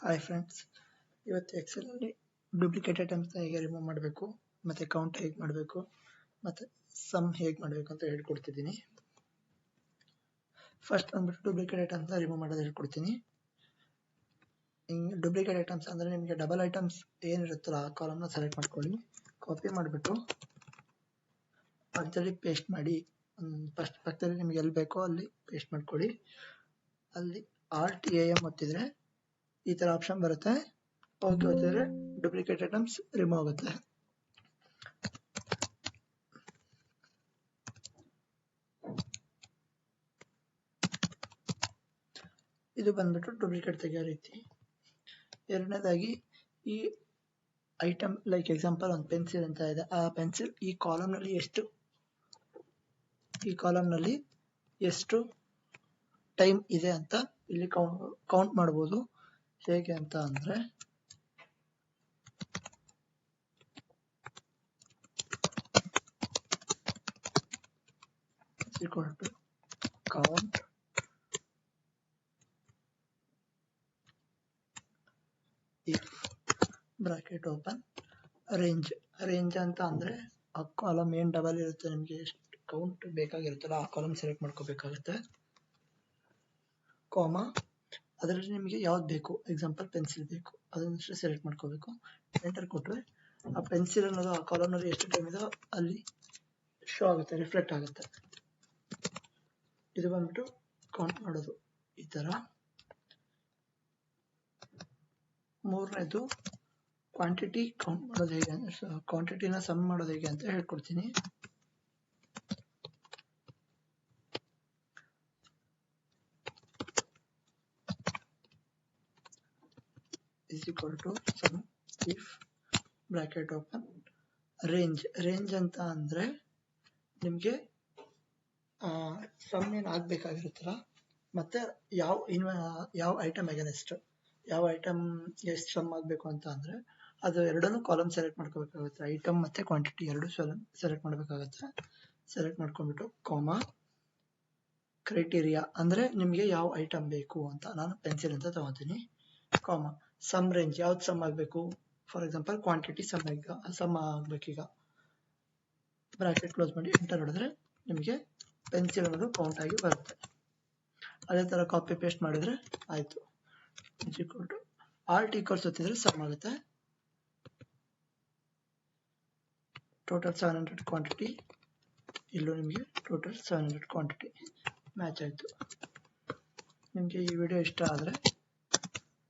Hi friends, ಇವತ್ತು ಎಕ್ಸೆಲಲ್ಲಿ duplicate ಐಟಮ್ಸ್ನ ಹೇಗೆ remove ಮಾಡಬೇಕು ಮತ್ತು ಕೌಂಟ್ ಹೇಗೆ ಮಾಡಬೇಕು ಮತ್ತು ಸಮ್ ಹೇಗೆ ಮಾಡಬೇಕು ಅಂತ ಹೇಳ್ಕೊಡ್ತಿದ್ದೀನಿ. ಫಸ್ಟ್ ಬಂದ್ಬಿಟ್ಟು ಡೂಪ್ಲಿಕೇಟ್ ಐಟಮ್ಸ್ನ ರಿಮೂವ್ ಮಾಡೋದು ಹೇಳ್ಕೊಡ್ತೀನಿ. ಡೂಪ್ಲಿಕೇಟ್ ಐಟಮ್ಸ್ ಅಂದರೆ ನಿಮಗೆ ಡಬಲ್ ಐಟಮ್ಸ್ ಏನಿರುತ್ತಲ್ಲ ಆ ಕಾಲಮ್ನ ಸೆಲೆಕ್ಟ್ ಮಾಡ್ಕೊಳ್ಳಿ, ಕಾಪಿ ಮಾಡಿಬಿಟ್ಟು ಪಕ್ಕದಲ್ಲಿ ಪೇಸ್ಟ್ ಮಾಡಿ. ಫಸ್ಟ್ ಪಕ್ಕದಲ್ಲಿ ನಿಮಗೆ ಎಲ್ಲಿ ಬೇಕೋ ಅಲ್ಲಿ ಪೇಸ್ಟ್ ಮಾಡ್ಕೊಳ್ಳಿ. ಅಲ್ಲಿ RTAM ಒತ್ತಿದ್ರೆ ಈ ತರ ಆಪ್ಷನ್ ಬರುತ್ತೆ. ಓಕೆ ಒತ್ತಿದ್ರೆ ಡೂಪ್ಲಿಕೇಟ್ ಐಟಮ್ಸ್ ರಿಮೂವ್ ಆಗುತ್ತೆ. ಇದು ಬಂದ್ಬಿಟ್ಟು ಡೂಪ್ಲಿಕೇಟ್ ತೆಗೆಯೋ ರೀತಿ. ಎರಡನೇದಾಗಿ ಈ ಐಟಮ್ ಲೈಕ್ ಎಕ್ಸಾಂಪಲ್ ಒಂದು ಪೆನ್ಸಿಲ್ ಅಂತ ಇದೆ, ಆ ಪೆನ್ಸಿಲ್ ಈ ಕಾಲಮ್ನಲ್ಲಿ ಎಷ್ಟು ಟೈಮ್ ಇದೆ ಅಂತ ಇಲ್ಲಿ ಕೌಂಟ್ ಮಾಡ್ಬೋದು. ಹೇಗೆ ಅಂತ ಅಂದ್ರೆ count if bracket open range ಅಂತ ಅಂದ್ರೆ ಆ ಕಾಲಮ್ ಏನ್ ಡಬಲ್ ಇರುತ್ತೆ, ನಿಮಗೆ ಎಷ್ಟು ಕೌಂಟ್ ಬೇಕಾಗಿರುತ್ತಲ್ಲ ಆ ಕಾಲಮ್ ಸೆಲೆಕ್ಟ್ ಮಾಡ್ಕೋಬೇಕಾಗುತ್ತೆ. ಕಾಮಾ ಅದರಲ್ಲಿ ನಿಮಗೆ ಯಾವ್ದು ಬೇಕು, ಎಕ್ಸಾಂಪಲ್ ಪೆನ್ಸಿಲ್ ಬೇಕು, ಅದನ್ನಷ್ಟೇ ಸೆಲೆಕ್ಟ್ ಮಾಡ್ಕೋಬೇಕು. ಎಂಟರ್ ಕೊಟ್ಟರೆ ಆ ಪೆನ್ಸಿಲ್ ಅನ್ನೋದು ಆ ಕಾಲಮ್ನಲ್ಲಿ ಎಷ್ಟು ಟೈಮ್ ಇದೋ ಅಲ್ಲಿ ಶೋ ಆಗುತ್ತೆ, ರಿಫ್ಲೆಕ್ಟ್ ಆಗುತ್ತೆ. ಇದು ಬಂದ್ಬಿಟ್ಟು ಕೌಂಟ್ ಮಾಡೋದು ಈ ತರ. ಮೂರನೇದು ಕ್ವಾಂಟಿಟಿ ಕೌಂಟ್ ಮಾಡೋದು ಹೇಗೆ, ಕ್ವಾಂಟಿಟಿನ ಸಮ್ ಮಾಡೋದು ಹೇಗೆ ಅಂತ ಹೇಳ್ಕೊಡ್ತೀನಿ. is equal to sum if bracket open range ಅಂತ ಅಂದ್ರೆ ನಿಮ್ಗೆ ಸಮ್ ಏನ್ ಆಗ್ಬೇಕಾಗಿರುತ್ತಲ್ಲ ಮತ್ತೆ ಯಾವ ಐಟಮ್ ಅಗೇನೆಸ್ಟ್ ಯಾವ ಐಟಮ್ ಎಷ್ಟು ಸಮ್ ಆಗ್ಬೇಕು ಅಂತ ಅಂದ್ರೆ ಅದು ಎರಡನ್ನೂ ಕಾಲಮ್ ಸೆಲೆಕ್ಟ್ ಮಾಡ್ಕೋಬೇಕಾಗುತ್ತೆ. ಐಟಮ್ ಮತ್ತೆ ಕ್ವಾಂಟಿಟಿ ಎರಡು ಸೆಲೆಕ್ಟ್ ಮಾಡ್ಬೇಕಾಗುತ್ತೆ. ಸೆಲೆಕ್ಟ್ ಮಾಡ್ಕೊಂಡ್ಬಿಟ್ಟು ಕಾಮಾ ಕ್ರೈಟೀರಿಯಾ ಅಂದ್ರೆ ನಿಮ್ಗೆ ಯಾವ ಐಟಮ್ ಬೇಕು ಅಂತ, ನಾನು ಪೆನ್ಸಿಲ್ ಅಂತ ತಗೋತೀನಿ. ಕಾಮಾ ಸಮ್ ರೇಂಜ್ ಯಾವ್ದು ಸಮ್ ಆಗಬೇಕು, ಫಾರ್ ಎಕ್ಸಾಂಪಲ್ ಕ್ವಾಂಟಿಟಿ ಸಮ್ ಆಗ್ಬೇಕೀಗ. ಬ್ರಾಕೆಟ್ ಕ್ಲೋಸ್ ಮಾಡಿ ಎಂಟರ್ ಹೊಡೆದ್ರೆ ನಿಮಗೆ ಪೆನ್ಸಿಲ್ ಅನ್ನೋದು ಕೌಂಟ್ ಆಗಿ ಬರುತ್ತೆ. ಅದೇ ತರ ಕಾಪಿ ಪೇಸ್ಟ್ ಮಾಡಿದ್ರೆ ಆಯ್ತು. ಆಲ್ಟ್ ಈಕ್ವಲ್ಸ್ ಒತ್ತಿದ್ರೆ ಸಮ್ ಆಗುತ್ತೆ. ಟೋಟಲ್ 700 ಕ್ವಾಂಟಿಟಿ, ಇಲ್ಲೂ ನಿಮಗೆ ಟೋಟಲ್ 700 ಕ್ವಾಂಟಿಟಿ ಮ್ಯಾಚ್ ಆಯ್ತು. ನಿಮಗೆ ಈ ವಿಡಿಯೋ ಇಷ್ಟ ಆದರೆ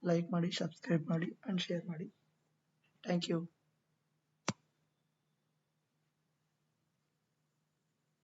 ಲೈಕ್ ಮಾಡಿ, ಸಬ್ಸ್ಕ್ರೈಬ್ ಮಾಡಿ ಅಂಡ್ ಶೇರ್ ಮಾಡಿ. Thank you.